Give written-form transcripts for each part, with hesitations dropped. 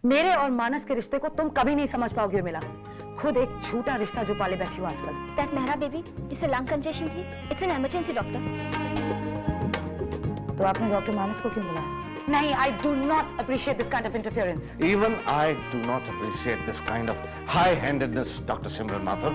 मेरे और मानस के रिश्ते को तुम कभी नहीं समझ पाओगे उर्मिला। खुद एक झूठा रिश्ता जो पाले बैठी हो आजकल। दैट मेहरा बेबी, जिसे लंग कंजेशन थी, इट्स एन इमरजेंसी डॉक्टर। तो आपने डॉक्टर मानस को क्यों बुलाया? नहीं, I do not appreciate this kind of interference. Even I do not appreciate this kind of high-handedness, Dr. Simran Mathur.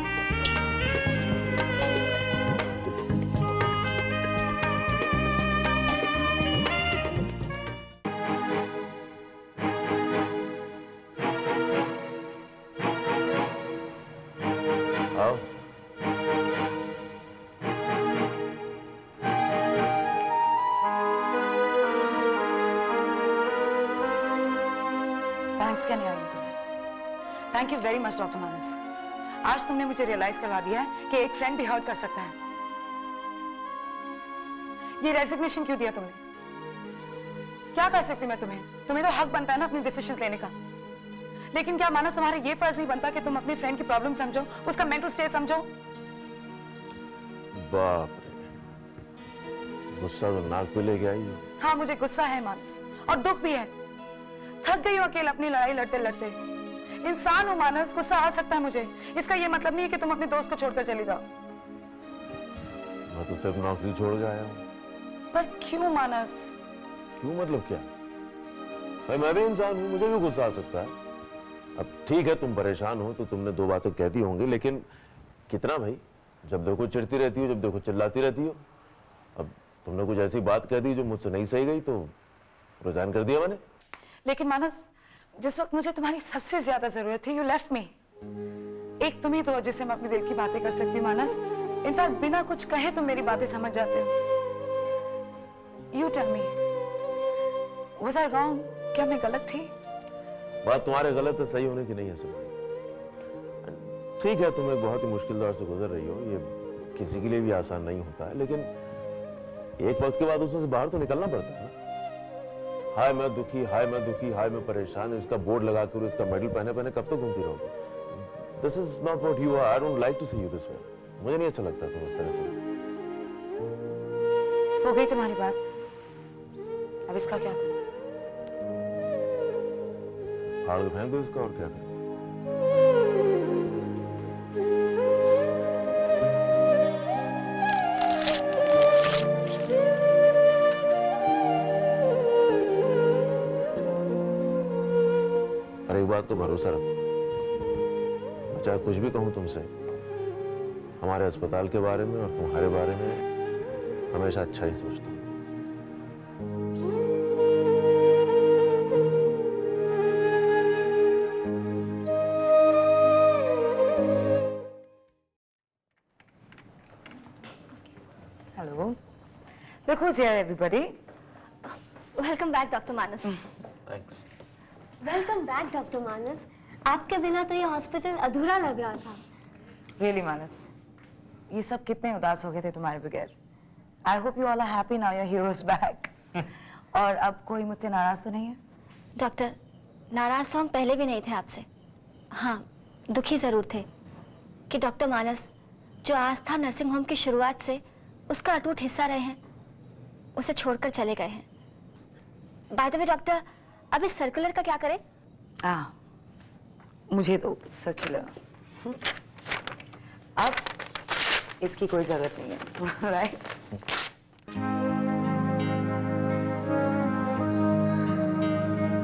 Thanks क्या नहीं आई तुम्हें? Thank you very much doctor Manas. आज तुमने मुझे रियलाइज करवा दिया है कि एक फ्रेंड भी हर्ट कर सकता है। ये रेजिग्नेशन क्यों दिया तुमने? क्या कर सकती मैं तुम्हें? तुम्हें तो हक बनता है ना अपनी डिसीजंस लेने का। लेकिन क्या मानस तुम्हारा ये फर्ज नहीं बनता कि तुम अपनी फ्रेंड की प्रॉब्लम समझो, उसका मेंटल स्टेट समझो? बाप रे, गुस्सा तो नाक पे लेके आई है। हाँ, मुझे गुस्सा है मानस, और दुख भी है। थक गई हूँ अकेले अपनी लड़ाई लड़ते लड़ते। इंसान हूँ मानस, गुस्सा आ सकता है मुझे। इसका ये मतलब नहीं है कि तुम अपने दोस्त को छोड़कर चली जाओ। मैं तो सिर्फ नौकरी छोड़ के आया हूँ। पर क्यों मानस? क्यों मतलब क्या? भाई मैं भी इंसान हूँ, मुझे भी गुस्सा आ सकता है। अब ठीक है, तुम परेशान हो तो तुमने दो बातें कह दी होंगी, लेकिन कितना भाई? जब देखो चिढ़ती रहती हो, जब देखो चिल्लाती रहती हो। अब तुमने कुछ ऐसी बात कह दी जो मुझसे नहीं सही गई तो रिजाइन कर दिया मैंने। लेकिन मानस, जिस वक्त मुझे तुम्हारी सबसे ज्यादा जरूरत थी, यू लेफ्ट मी। एक तुम ही तो हो जिससे मैं अपने दिल की बातें कर सकती हूँ मानस। इनफैक्ट बिना कुछ कहे तुम मेरी बातें समझ जाते हो। You tell me, was I wrong? क्या मैं गलत थी? बात तुम्हारे गलत है, सही होने की नहीं है सब। ठीक है, तुम एक बहुत ही मुश्किल दौर से गुजर रही हो, ये किसी के लिए भी आसान नहीं होता है, लेकिन एक वक्त के बाद उसमें से बाहर तो निकलना पड़ता है ना। हाय मैं दुखी, हाय मैं दुखी, हाय मैं परेशान, इसका बोर्ड लगाकर, इसका मेडल पहने पहने कब तक घूमती रहोगे? This is not what you are. I don't like to see you this way. मुझे नहीं अच्छा लगता तुम इस तरह से। हो गई तुम्हारी बात, अब इसका क्या करूं? फाड़ दो, फेंक दो इसका, और क्या करें? और एक बात तो भरोसा रखो, मैं चाहे कुछ भी कहूं तुमसे, हमारे अस्पताल के बारे में और तुम्हारे बारे में हमेशा अच्छा ही सोचता हूं। Hello, look who's here everybody. Welcome back doctor Manas. Thanks. Welcome back doctor Manas. आपके बिना तो ये हॉस्पिटल अधूरा लग रहा था। Really मानस, ये सब कितने उदास हो गए थे तुम्हारे बगैर। I hope you all are happy now, your hero is back. और अब कोई मुझसे नाराज तो नहीं है? डॉक्टर, नाराज तो हम पहले भी नहीं थे आपसे। हाँ, दुखी जरूर थे कि डॉक्टर मानस, जो आस्था नर्सिंग होम की शुरुआत से उसका अटूट हिस्सा रहे हैं, उसे छोड़कर चले गए हैं। बाय द वे डॉक्टर, अब इस सर्कुलर का क्या करें? मुझे तो सर्कुलर। अब इसकी कोई जरूरत नहीं है, राइट?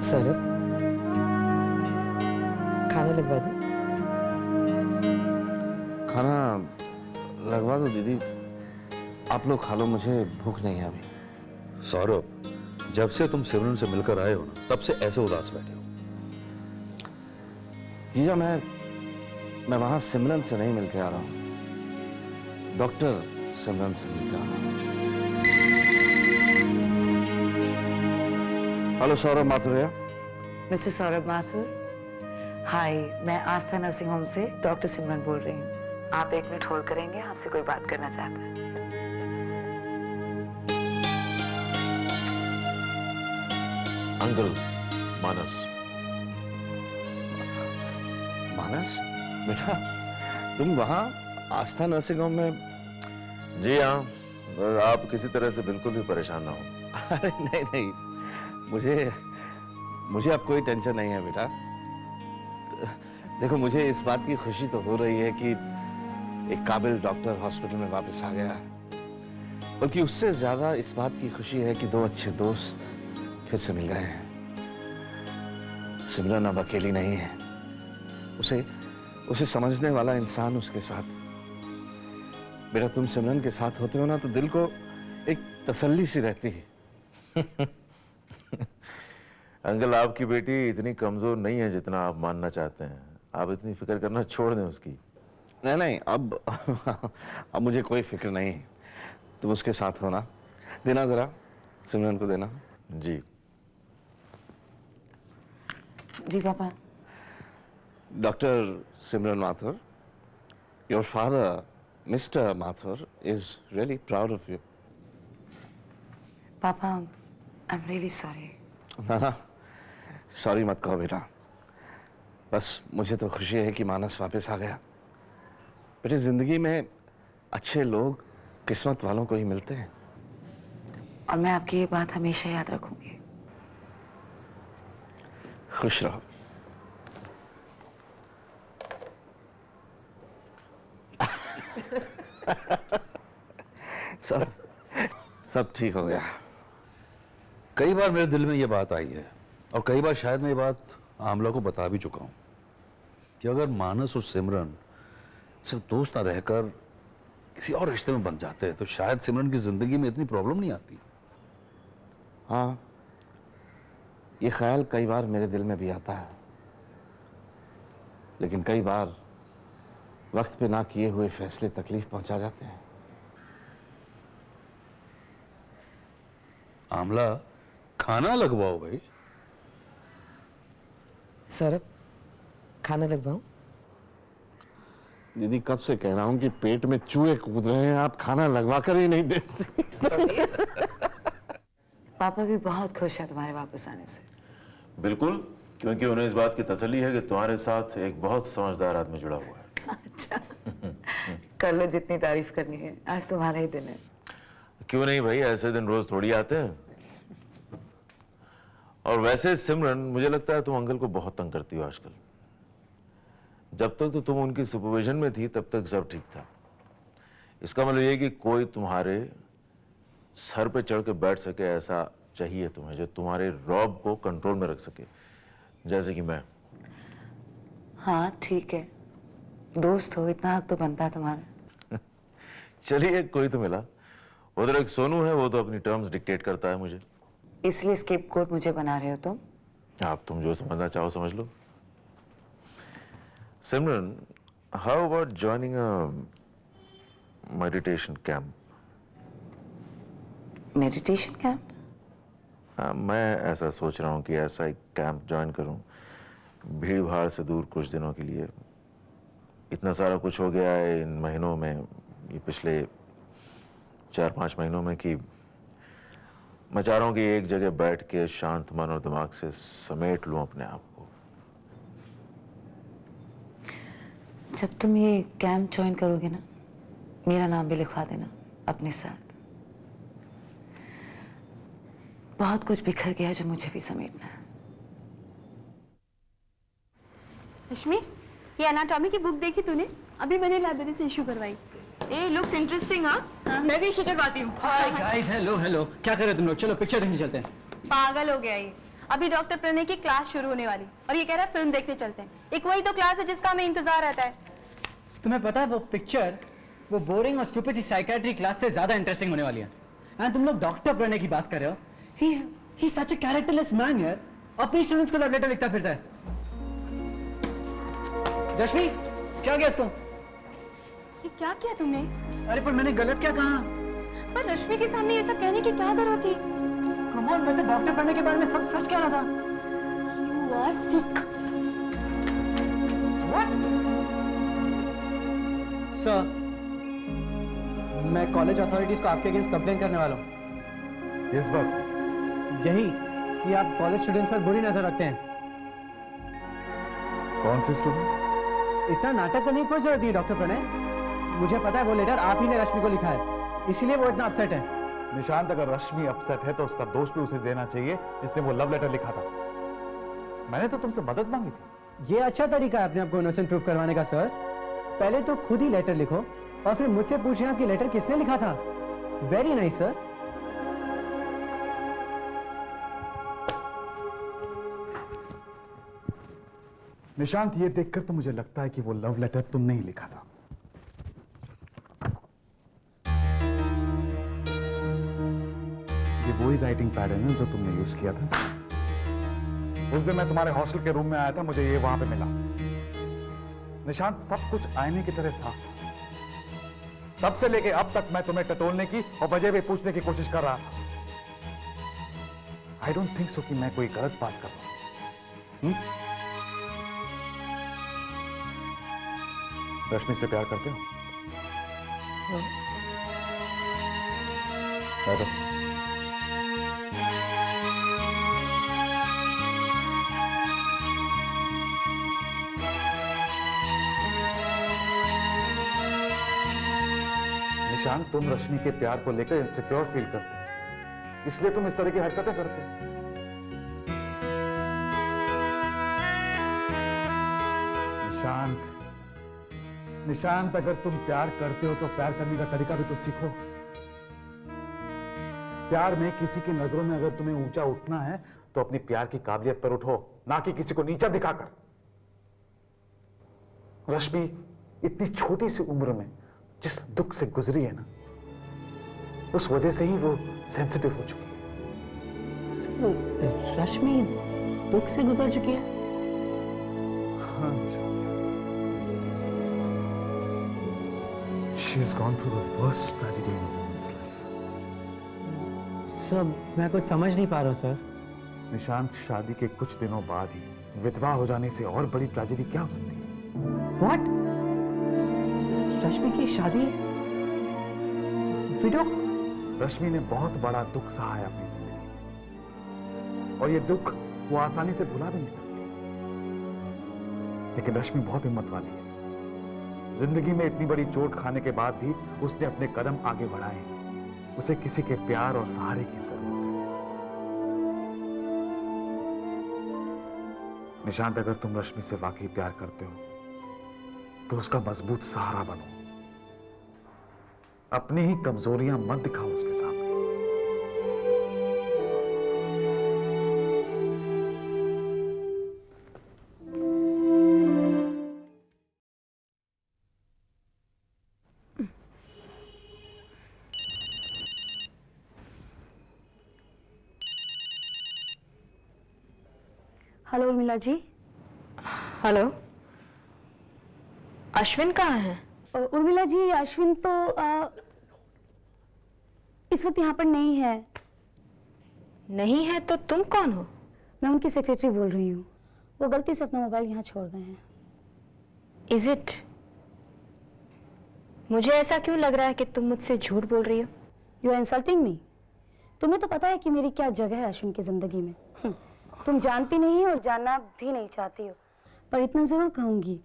सौरभ, खाना लगवा दो। खाना लगवा दो दीदी, आप लोग खा लो, मुझे भूख नहीं है अभी। सौरभ, जब से तुम सिमरन से मिलकर आए हो ना, तब से ऐसे उदास बैठे हो। जीजा, मैं वहां सिमरन से नहीं मिलके आ रहा हूँ, डॉक्टर सिमरन से मिलके आ रहा हूँ। हेलो सौरभ माथुर। मिस्टर सौरभ माथुर, हाय, मैं आस्था नर्सिंग होम से डॉक्टर सिमरन बोल रही हूँ। आप एक मिनट होल्ड करेंगे, आपसे कोई बात करना चाहता है। अंकल मानस। मानस बेटा, तुम वहां आस्था नर्सिंग होम में? जी हाँ, आप किसी तरह से बिल्कुल भी परेशान ना हो। अरे नहीं नहीं, मुझे अब कोई टेंशन नहीं है बेटा। देखो, मुझे इस बात की खुशी तो हो रही है कि एक काबिल डॉक्टर हॉस्पिटल में वापस आ गया, बल्कि उससे ज्यादा इस बात की खुशी है कि दो अच्छे दोस्त फिर से मिल गए हैं। सिमरन अब अकेली नहीं है, उसे समझने वाला इंसान उसके साथ। बेटा, तुम सिमरन के साथ होते हो ना तो दिल को एक तसल्ली सी रहती है। अंकल, आपकी बेटी इतनी कमजोर नहीं है जितना आप मानना चाहते हैं। आप इतनी फिक्र करना छोड़ दें उसकी। नहीं, अब मुझे कोई फिक्र नहीं है। तुम उसके साथ हो ना? देना जरा, सिमरन को देना। जी जी पापा। Doctor Simran Mathur, your father mister Mathur is really proud of you. पापा, आई एम रियली सॉरी। ना, सॉरी मत कहो बेटा। बस मुझे तो खुशी है कि मानस वापस आ गया। बेटे, जिंदगी में अच्छे लोग किस्मत वालों को ही मिलते हैं। और मैं आपकी ये बात हमेशा याद रखूंगी। खुश रहो। सब ठीक हो गया। कई बार मेरे दिल में ये बात आई है और कई बार शायद मैं ये बात आमला को बता भी चुका हूं कि अगर मानस और सिमरन सिर्फ दोस्त ना रहकर किसी और रिश्ते में बन जाते हैं तो शायद सिमरन की जिंदगी में इतनी प्रॉब्लम नहीं आती। हाँ, ये ख्याल कई बार मेरे दिल में भी आता है, लेकिन कई बार वक्त पे ना किए हुए फैसले तकलीफ पहुंचा जाते हैं। आमला, खाना लगवाओ भाई। सौरभ, खाना लगवाऊं? दीदी, कब से कह रहा हूं कि पेट में चूहे कूद रहे हैं, आप खाना लगवा कर ही नहीं देते। पापा भी बहुत खुश है तुम्हारे वापस आने से। बिल्कुल, क्योंकि उन्हें इस बात की तसल्ली है कि तुम्हारे साथ एक बहुत समझदार आदमी जुड़ा हुआ है। अच्छा, कर लो जितनी तारीफ करनी है, आज तुम्हारा ही दिन है। क्यों नहीं भाई, ऐसे दिन रोज थोड़ी आते हैं। और वैसे सिमरन, मुझे लगता है तुम अंकल को बहुत तंग करती हो आजकल। जब तक तो तुम उनकी सुपरविजन में थी तब तक सब ठीक था। इसका मतलब ये कि कोई तुम्हारे सर पे चढ़ के बैठ सके ऐसा चाहिए तुम्हें, जो तुम्हारे रौब को कंट्रोल में रख सके, जैसे कि मैं। हाँ ठीक है, दोस्त हो, इतना हक तो बनता है तुम्हारा। चलिए, कोई तो मिला। उधर एक सोनू है, वो तो अपनी टर्म्स डिक्टेट करता है मुझे। इसलिए स्केपगोट मुझे बना रहे हो तुम? तुम जो समझना चाहो समझ लो। Simran, how about joining a meditation camp? Meditation camp? मैं ऐसा सोच रहा हूँ कि ऐसा एक कैंप ज्वाइन करूँ, भीड़ भाड़ से दूर कुछ दिनों के लिए। इतना सारा कुछ हो गया है इन महीनों में, ये पिछले 4-5 महीनों में, कि मैं चाह रहा हूँ कि एक जगह बैठ के शांत मन और दिमाग से समेट लूँ अपने आप को। जब तुम ये कैंप ज्वाइन करोगे ना, मेरा नाम भी लिखवा देना अपने साथ। बहुत कुछ बिखर गया है जो मुझे भी समेटना है। रश्मि, ये एनाटॉमी की बुक देखी तूने? अभी मैंने लाइब्रेरी से इशू करवाई। ए लुक्स इंटरेस्टिंग। हाँ, मैं भी इशू करवाती हूँ। हाय गाइस, हेलो हेलो, क्या कर रहे हो तुम लोग? चलो पिक्चर देखने चलते हैं। पागल हो गया ये। अभी डॉक्टर प्रणय की क्लास शुरू होने वाली और ये कह रहा है फिल्म देखने चलते हैं। एक वही तो क्लास है जिसका हमें इंतजार रहता है। तुम्हें पता है वो पिक्चर वो बोरिंग और स्टूपिड सी साइकियाट्री क्लास से ज्यादा इंटरेस्टिंग होने वाली है। एंड तुम लोग डॉक्टर प्रणय की बात कर रहे हो। ही सच अ कैरेक्टरलेस मैन यार, अपने स्टूडेंट्स को लव लेटर लिखता फिरता है। रश्मि, क्या किया इसको? ये क्या किया तुमने? अरे पर मैंने गलत क्या कहा? पर रश्मि के सामने ये सब कहने की क्या जरूरत थी? कम ऑन, मैं तो डॉक्टर प्रणय के बारे में सब सच कह रहा था। You are sick. सर, मैं कॉलेज अथॉरिटीज को आपके अगेंस्ट कंप्लेन करने वाला हूँ। इस बात यही कि आप कॉलेज स्टूडेंट्स पर बुरी नजर रखते हैं। कौन से स्टूडेंट? इतना नाटक करने की कोई जरूरत नहीं है डॉक्टर प्रणय। मुझे पता है वो लेटर आप ही ने रश्मि को लिखा है, इसीलिए वो इतना अपसेट है। निशांत, अगर रश्मि अपसेट है तो उसका दोष भी उसे देना चाहिए जिसने वो लव लेटर लिखा था। मैंने तो तुमसे मदद मांगी थी। ये अच्छा तरीका है अपने आप को इनोसेंट प्रूव करवाने का सर। पहले तो खुद ही लेटर लिखो और फिर मुझसे पूछें आपकी लेटर किसने लिखा था। Very nice sir. निशांत, ये देखकर तो मुझे लगता है कि वो लव लेटर तुमने ही लिखा था। ये वही राइटिंग पैड है ना जो तुमने यूज किया था। उस दिन मैं तुम्हारे हॉस्टल के रूम में आया था, मुझे ये वहां पे मिला। निशांत, सब कुछ आईने की तरह साफ था। तब से लेके अब तक मैं तुम्हें टटोलने की और वजह भी पूछने की कोशिश कर रहा था। आई डोंट थिंक सो कि मैं कोई गलत बात कर रहा हूं। रश्मि से प्यार करते हो? बैठो। निशांत, तुम रश्मि के प्यार को लेकर इनसिक्योर फील करते हो, इसलिए तुम इस तरह की हरकतें करते हो। निशांत, निशांत, अगर तुम प्यार करते हो तो प्यार करने का तरीका भी तो सीखो। प्यार में किसी की नजरों में अगर तुम्हें ऊंचा उठना है तो अपनी प्यार की काबिलियत पर उठो, ना कि किसी को नीचा दिखाकर। रश्मि इतनी छोटी सी उम्र में जिस दुख से गुजरी है ना, उस वजह से ही वो सेंसिटिव हो चुकी है। रश्मि दुख से गुजर चुकी है? हाँ, she has gone through the worst tragedy in a woman's life. Sir, मैं कुछ समझ नहीं पा रहा हूं सर। निशांत, शादी के कुछ दिनों बाद ही विधवा हो जाने से और बड़ी ट्रेजेडी क्या हो सकती है? What? रश्मि की शादी? विडो? रश्मि ने बहुत बड़ा दुख सहा है अपनी जिंदगी, और ये दुख वो आसानी से भुला भी नहीं सकती। लेकिन रश्मि बहुत हिम्मत वाली है। जिंदगी में इतनी बड़ी चोट खाने के बाद भी उसने अपने कदम आगे बढ़ाए। उसे किसी के प्यार और सहारे की जरूरत है। निशांत, अगर तुम रश्मि से वाकई प्यार करते हो तो उसका मजबूत सहारा बनो। अपनी ही कमजोरियां मत दिखाओ उसके सामने। हेलो उर्मिला जी। हेलो, अश्विन कहाँ है? उर्मिला जी, अश्विन तो इस वक्त यहाँ पर नहीं है। नहीं है तो तुम कौन हो? मैं उनकी सेक्रेटरी बोल रही हूँ। वो गलती से अपना मोबाइल यहाँ छोड़ गए हैं। Is it? मुझे ऐसा क्यों लग रहा है कि तुम मुझसे झूठ बोल रही हो? You are insulting me. तुम्हें तो पता है कि मेरी क्या जगह है अश्विन की जिंदगी में। तुम जानती नहीं और जानना भी नहीं चाहती हो, पर इतना जरूर कहूंगी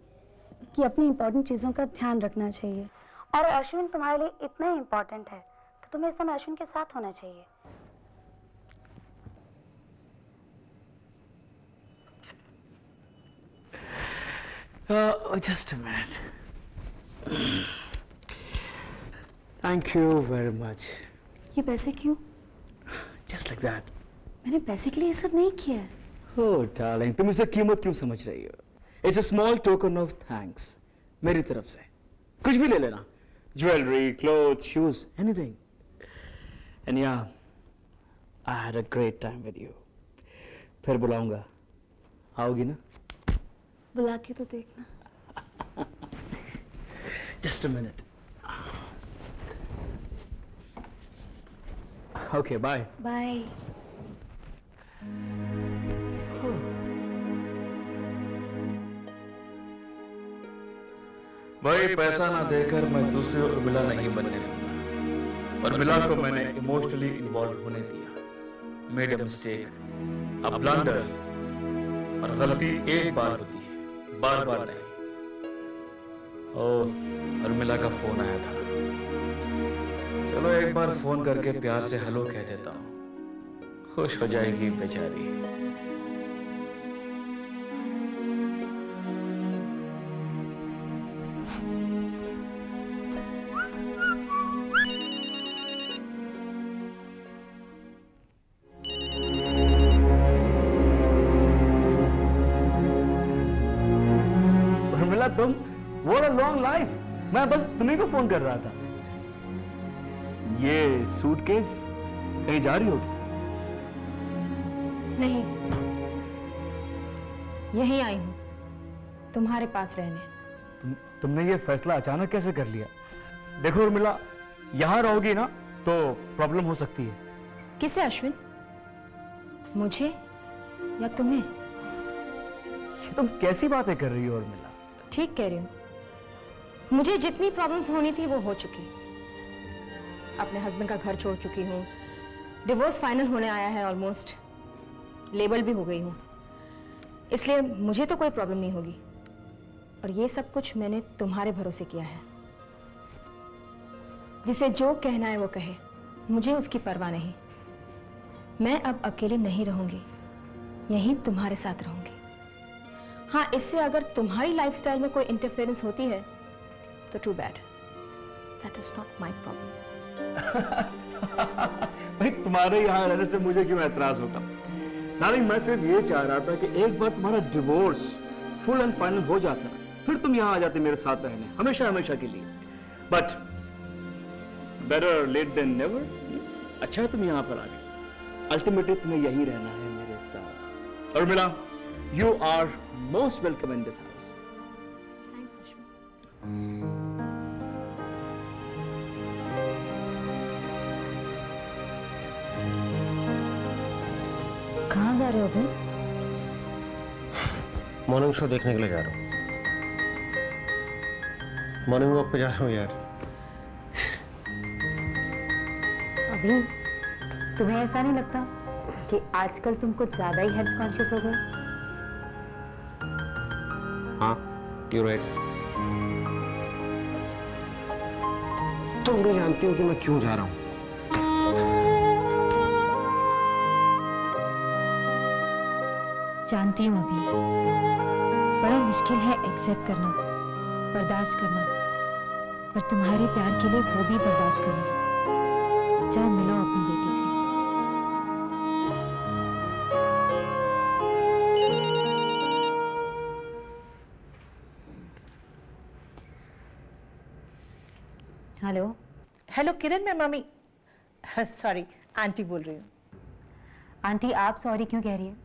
कि अपनी इंपॉर्टेंट चीजों का ध्यान रखना चाहिए। और अश्विन तुम्हारे लिए इतना ही इंपॉर्टेंट है तो तुम्हें इस समय अश्विन के साथ होना चाहिए। Just a minute. Thank you very much. ये पैसे क्यों? Just like that. मैंने पैसे के लिए ये सब नहीं किया है। Oh, darling, तुम इसे कीमत क्यों समझ रही हो? It's a small token of thanks. मेरी तरफ से कुछ भी ले लेना, jewellery, cloth, shoes, anything. And yeah, I had a great time with you. फिर बुलाऊंगा, आओगी ना? बुला के तो देखना। Just a minute. Okay, bye. Bye. भाई, पैसा ना देकर मैं दूसरे उर्मिला नहीं बनने लगा। उर्मिला को मैंने इमोशनली इन्वॉल्व होने दिया। Made a mistake, a blunder. और गलती एक बार होती है, बार बार नहीं। ओह, उर्मिला का फोन आया था। चलो एक बार फोन करके प्यार से हेलो कह देता हूँ, खुश हो जाएगी बेचारी। तुम, व्हाट अ लॉन्ग लाइफ। मैं बस तुम्हीं को फोन कर रहा था। ये सूटकेस कहीं जा रही होगी? नहीं, यहीं आई हूं तुम्हारे पास रहने। तुमने ये फैसला अचानक कैसे कर लिया? देखो उर्मिला, यहां रहोगी ना तो प्रॉब्लम हो सकती है। किसे अश्विन, मुझे या तुम्हें? ये तुम कैसी बातें कर रही हो उर्मिला? ठीक कह रही हूँ, मुझे जितनी प्रॉब्लम्स होनी थी वो हो चुकी। अपने हस्बैंड का घर छोड़ चुकी हूँ, डिवोर्स फाइनल होने आया है ऑलमोस्ट, लेबल भी हो गई हूँ, इसलिए मुझे तो कोई प्रॉब्लम नहीं होगी। और ये सब कुछ मैंने तुम्हारे भरोसे किया है। जिसे जो कहना है वो कहे, मुझे उसकी परवाह नहीं। मैं अब अकेली नहीं रहूंगी, यहीं तुम्हारे साथ रहूंगी। हाँ, इससे अगर तुम्हारी लाइफस्टाइल में कोई इंटरफेरेंस होती है तो too bad, that is not my problem. भाई तुम्हारे यहाँ रहने से मुझे क्यों ऐतराज होगा? डार्लिंग, मैं सिर्फ ये चाह रहा था कि एक बार तुम्हारा डिवोर्स फुल एंड फाइनल हो जाता, फिर तुम यहाँ आ जाते मेरे साथ रहने, हमेशा हमेशा के लिए। But better late than never. अच्छा है तुम यहाँ पर आ गए। अल्टीमेटली तुम्हें यही रहना है मेरे साथ। और मिला, you are most welcome in this house. Thanks Ashwin. कहाँ जा रहे हो अभी? मॉर्निंग शो देखने के लिए जा रहा हूँ। मॉर्निंग वॉक पे जा रहा हूँ यार। अभी तुम्हें ऐसा नहीं लगता कि आजकल तुम कुछ ज्यादा ही हेल्थ कॉन्शियस हो गए? हाँ, यू राइट। तुम भी जानती हो कि मैं क्यों जा रहा हूँ। जानती हूँ अभी, बड़ा मुश्किल है एक्सेप्ट करना, बर्दाश्त करना, पर तुम्हारे प्यार के लिए वो भी बर्दाश्त करूंगी। जाओ मिलो अपनी बेटी से। हेलो। हेलो किरण, मैं मम्मी, सॉरी आंटी बोल रही हूँ। आंटी, आप सॉरी क्यों कह रही है?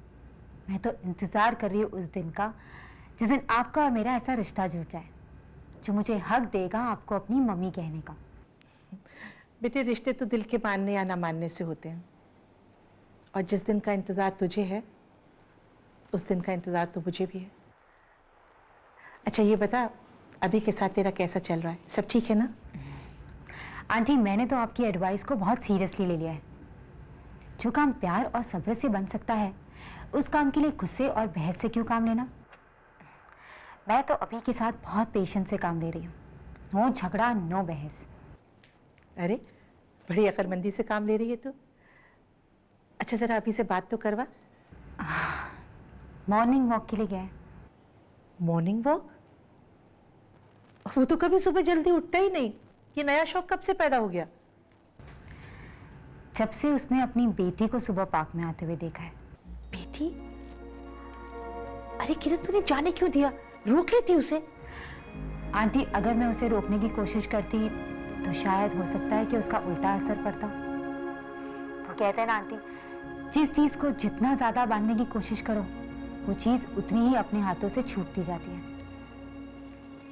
मैं तो इंतजार कर रही हूँ उस दिन का जिस दिन आपका और मेरा ऐसा रिश्ता जुड़ जाए, जो मुझे हक देगा आपको अपनी मम्मी कहने का। बेटे, रिश्ते तो दिल के मानने या ना मानने से होते हैं, और जिस दिन का इंतजार तुझे है उस दिन का इंतजार तो मुझे भी है। अच्छा ये बता, अभी के साथ तेरा कैसा चल रहा है? सब ठीक है ना? आंटी, मैंने तो आपकी एडवाइस को बहुत सीरियसली ले लिया है। जो काम प्यार और सब्र से बन सकता है, उस काम के लिए गुस्से और बहस से क्यों काम लेना? मैं तो अभी के साथ बहुत पेशेंस से काम ले रही हूँ। नो झगड़ा, नो बहस। अरे बड़ी अकलमंदी से काम ले रही है तू। अच्छा जरा अभी से बात तो करवा। मॉर्निंग वॉक के लिए गया है। Morning walk? वो तो कभी सुबह जल्दी उठता ही नहीं। ये नया शौक कब से पैदा हो गया? जब से उसने अपनी बेटी को सुबह पार्क में आते हुए देखा है। बेटी? अरे किरण, तूने जाने क्यों दिया? रोक लेती उसे। आंटी, अगर मैं उसे रोकने की कोशिश करती तो शायद हो सकता है कि उसका उल्टा असर पड़ता। वो कहते हैं ना आंटी, जिस चीज को जितना ज्यादा बांधने की कोशिश करो, वो चीज उतनी ही अपने हाथों से छूटती जाती है।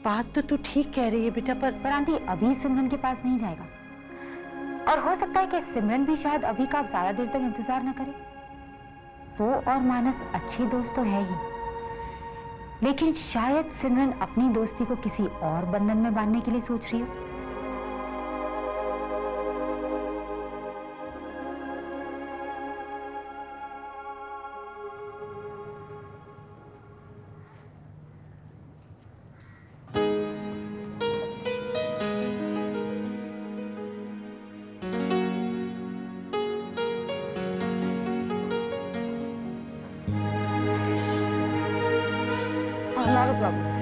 बात तो तू ठीक कह रही है बेटा, पर आंटी अभी सिमरन के पास नहीं जाएगा, और हो सकता है कि सिमरन भी शायद अभी का ज्यादा देर तक इंतजार न करे। वो और मानस अच्छे दोस्त तो है ही, लेकिन शायद सिमरन अपनी दोस्ती को किसी और बंधन में बांधने के लिए सोच रही हो। Not a problem.